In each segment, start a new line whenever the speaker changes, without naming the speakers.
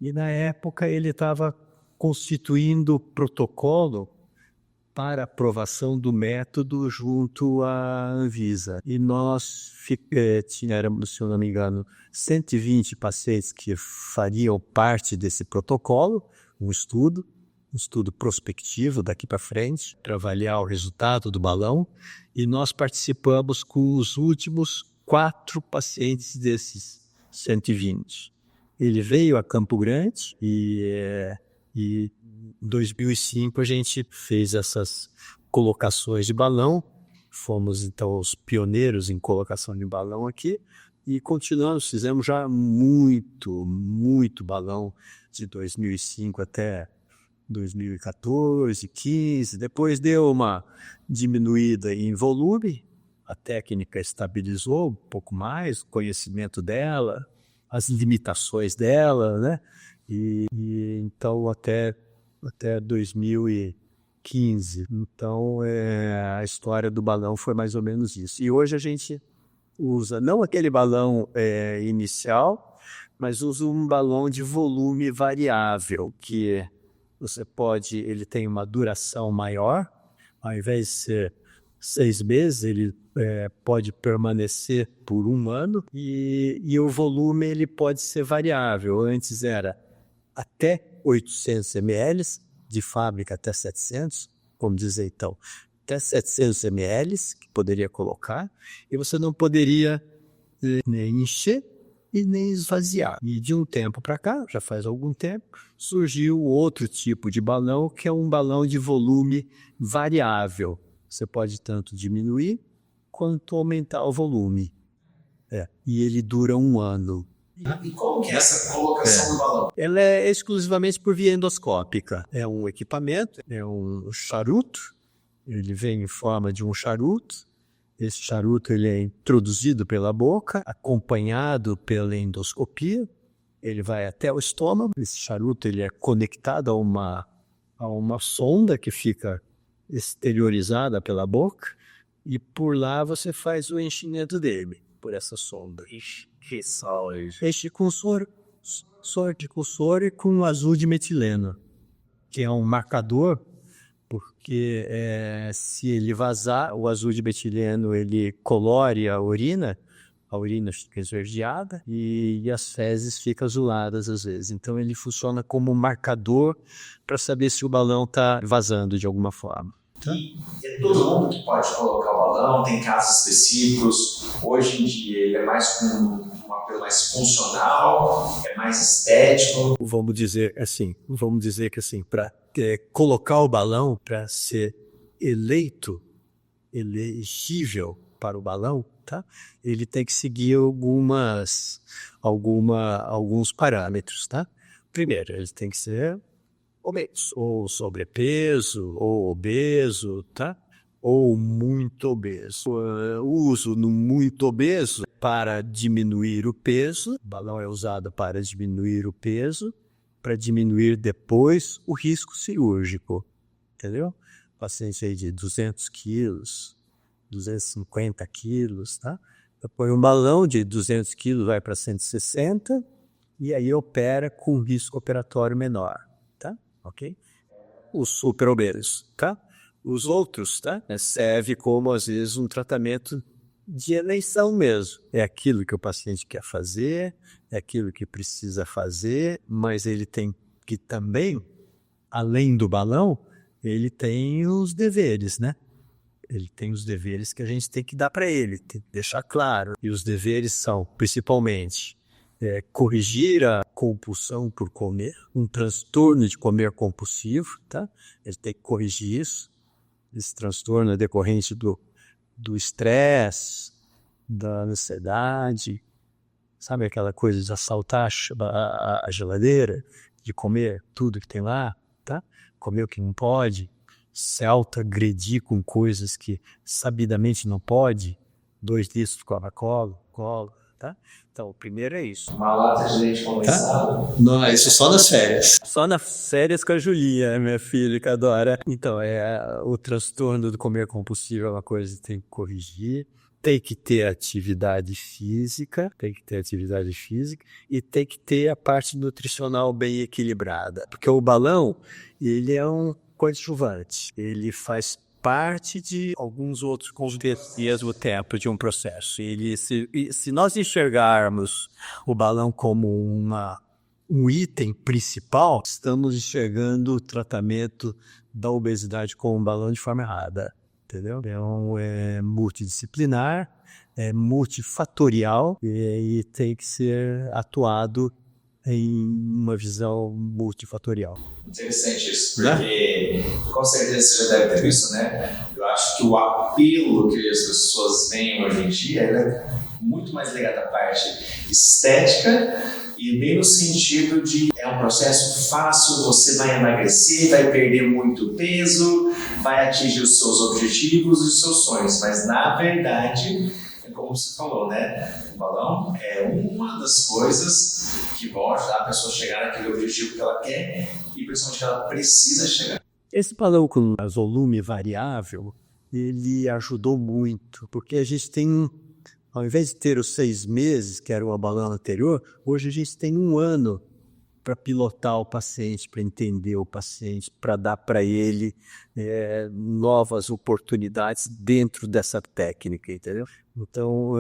E na época ele estava constituindo o protocolo para aprovação do método junto à Anvisa. E nós tínhamos, se eu não me engano, 120 pacientes que fariam parte desse protocolo, um estudo prospectivo daqui para frente, para avaliar o resultado do balão, e nós participamos com os últimos 4 pacientes desses 120. Ele veio a Campo Grande e em 2005 a gente fez essas colocações de balão, fomos então os pioneiros em colocação de balão aqui e continuamos, fizemos já muito balão de 2005 até 2014, 15, depois deu uma diminuída em volume, a técnica estabilizou um pouco mais, o conhecimento dela, as limitações dela, né? E então até 2015. Então a história do balão foi mais ou menos isso. E hoje a gente usa não aquele balão inicial, mas usa um balão de volume variável, que ele tem uma duração maior, ao invés de ser 6 meses, ele pode permanecer por 1 ano, e o volume ele pode ser variável. Antes era até 800 ml, de fábrica até 700, como dizer então, até 700 ml que poderia colocar, e você não poderia nem encher e nem esvaziar. E de um tempo para cá, já faz algum tempo, surgiu outro tipo de balão, que é um balão de volume variável. Você pode tanto diminuir quanto aumentar o volume. E ele dura 1 ano.
E como que é essa colocação do balão?
Ela é exclusivamente por via endoscópica. É um equipamento, é um charuto, ele vem em forma de um charuto. Esse charuto ele é introduzido pela boca, acompanhado pela endoscopia. Ele vai até o estômago. Esse charuto ele é conectado a uma sonda que fica exteriorizada pela boca, e por lá você faz o enchimento dele, por essa sonda.
Que sal é isso?
Enche com soro e com azul de metileno, que é um marcador, porque se ele vazar, o azul de metileno ele colore a urina fica esverdeada e as fezes ficam azuladas às vezes. Então ele funciona como um marcador para saber se o balão está vazando de alguma forma.
E é todo mundo que pode colocar o balão, tem casos específicos. Hoje em dia ele é mais com um apelo mais funcional, é mais estético.
Vamos dizer que assim, para colocar o balão, para ser elegível para o balão, tá? Ele tem que seguir alguns parâmetros, tá? Primeiro, ele tem que ser obeso, ou sobrepeso, ou obeso, tá? Ou muito obeso. O uso no muito obeso para diminuir o peso, o balão é usado para diminuir o peso, para diminuir depois o risco cirúrgico, entendeu? Paciente aí de 200 quilos, 250 quilos, tá? Eu ponho um balão de 200 quilos, vai para 160, e aí opera com risco operatório menor, tá? Ok? Os super obesos, tá? Os outros, tá? Serve como, às vezes, um tratamento de eleição mesmo. É aquilo que o paciente quer fazer, é aquilo que precisa fazer, mas ele tem que também, além do balão, ele tem os deveres, né? Ele tem os deveres que a gente tem que dar para ele, tem que deixar claro. E os deveres são, principalmente, corrigir a compulsão por comer, um transtorno de comer compulsivo, tá? Ele tem que corrigir isso. Esse transtorno é decorrente do estresse, da ansiedade, sabe aquela coisa de assaltar a geladeira, de comer tudo que tem lá, tá? Comer o que não pode, se auto-agredir com coisas que sabidamente não pode, 2 litros de Coca-Cola, tá? Então, o primeiro é isso.
Uma lata de leite condensado?
Tá? Não, isso só nas férias. Só nas férias com a Julia, minha filha, que adora. Então, o transtorno do comer compulsivo é uma coisa que tem que corrigir. tem que ter atividade física, e tem que ter a parte nutricional bem equilibrada. Porque o balão, ele é um coadjuvante, ele faz parte de alguns outros componentes ao mesmo tempo de um processo. Se nós enxergarmos o balão como um item principal, estamos enxergando o tratamento da obesidade com um balão de forma errada. Entendeu? Então, é multidisciplinar, é multifatorial e tem que ser atuado em uma visão multifatorial.
Interessante isso, porque com certeza você já deve ter visto, né? Eu acho que o apelo que as pessoas veem hoje em dia é muito mais ligado à parte estética e bem no sentido de é um processo fácil, você vai emagrecer, vai perder muito peso, vai atingir os seus objetivos e os seus sonhos, mas na verdade, é como você falou, né? O balão é uma das coisas que vão ajudar a pessoa a chegar naquele objetivo que ela quer e principalmente que ela precisa chegar.
Esse balão com volume variável, ele ajudou muito, porque a gente tem, ao invés de ter os 6 meses, que era o balão anterior, hoje a gente tem 1 ano para pilotar o paciente, para entender o paciente, para dar para ele novas oportunidades dentro dessa técnica, entendeu? Então,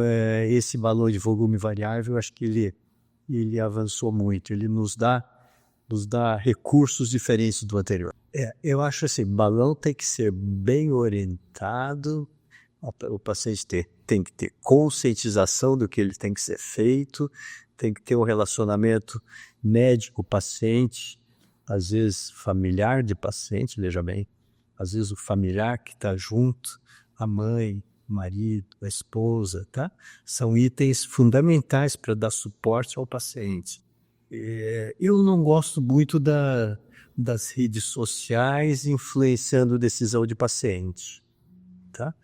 esse balão de volume variável, eu acho que ele avançou muito, ele nos dá recursos diferentes do anterior. Eu acho assim, balão tem que ser bem orientado, o paciente tem que ter conscientização do que ele tem que ser feito, tem que ter um relacionamento médico-paciente, às vezes familiar de paciente, veja bem, às vezes o familiar que está junto, a mãe, o marido, a esposa, tá? São itens fundamentais para dar suporte ao paciente. Eu não gosto muito das redes sociais influenciando a decisão de paciente, tá?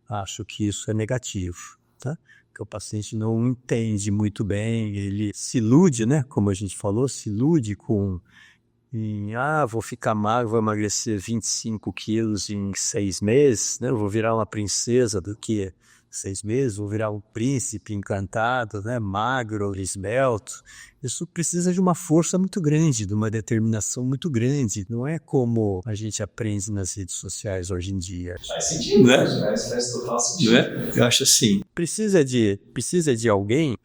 Acho que isso é negativo, tá? Que o paciente não entende muito bem, ele se ilude, né? Como a gente falou, se ilude vou ficar magro, vou emagrecer 25 quilos em 6 meses, né? Vou virar uma princesa do que 6 meses, vou virar um príncipe encantado, né? Magro, esbelto. Isso precisa de uma força muito grande, de uma determinação muito grande. Não é como a gente aprende nas redes sociais hoje em dia.
Faz sentido, né? Faz total sentido.
Né? Eu acho assim. Precisa de alguém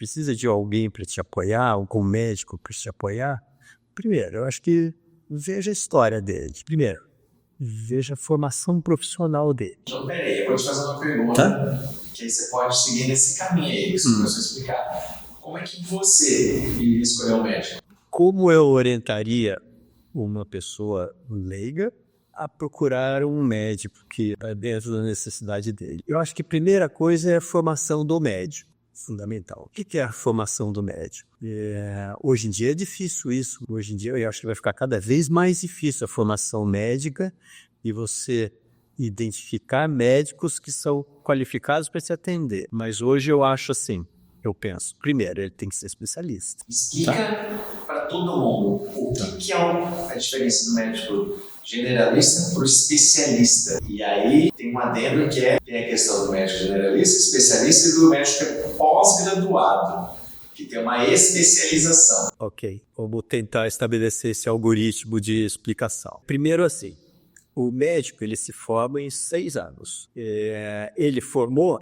para te apoiar, algum médico para te apoiar. Primeiro, eu acho que veja a história dele. Primeiro, veja a formação profissional dele.
Então, peraí, eu vou te fazer uma pergunta, que aí você pode seguir nesse caminho aí, que você começou a explicar. Como é que você iria escolher um médico?
Como eu orientaria uma pessoa leiga a procurar um médico que está dentro da necessidade dele? Eu acho que a primeira coisa é a formação do médico. Fundamental. O que é a formação do médico? Hoje em dia é difícil isso. Hoje em dia eu acho que vai ficar cada vez mais difícil a formação médica e você identificar médicos que são qualificados para te atender. Mas hoje eu acho assim, eu penso, primeiro, ele tem que ser especialista.
Explica para todo mundo o que é a diferença do médico generalista para o especialista. E aí tem um adendo que tem a questão do médico generalista, especialista e do médico que é pós-graduado, que tem uma especialização.
Ok, vamos tentar estabelecer esse algoritmo de explicação. Primeiro assim, o médico ele se forma em 6 anos. Ele formou,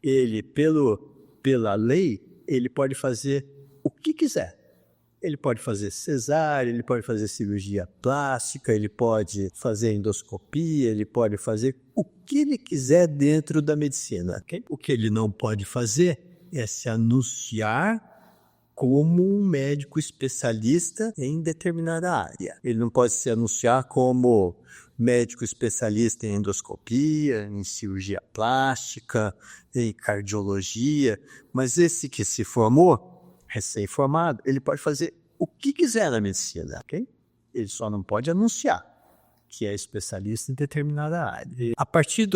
pela lei, ele pode fazer o que quiser. Ele pode fazer cesárea, ele pode fazer cirurgia plástica, ele pode fazer endoscopia, ele pode fazer o que ele quiser dentro da medicina. Okay? O que ele não pode fazer é se anunciar como um médico especialista em determinada área. Ele não pode se anunciar como médico especialista em endoscopia, em cirurgia plástica, em cardiologia, mas esse que se formou, recém-formado, ele pode fazer o que quiser na medicina, ok? Ele só não pode anunciar que é especialista em determinada área. A partir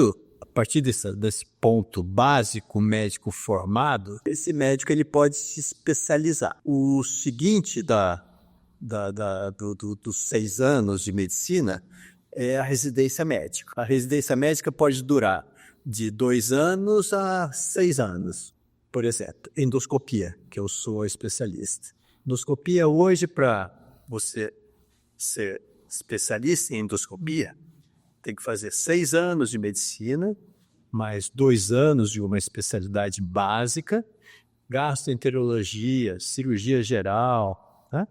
desse ponto básico, médico formado, esse médico ele pode se especializar. O seguinte dos 6 anos de medicina é a residência médica. A residência médica pode durar de 2 anos a 6 anos, por exemplo. Endoscopia, que eu sou especialista. Endoscopia hoje, para você ser especialista em endoscopia, tem que fazer 6 anos de medicina, mais 2 anos de uma especialidade básica, gastroenterologia, cirurgia geral, tá?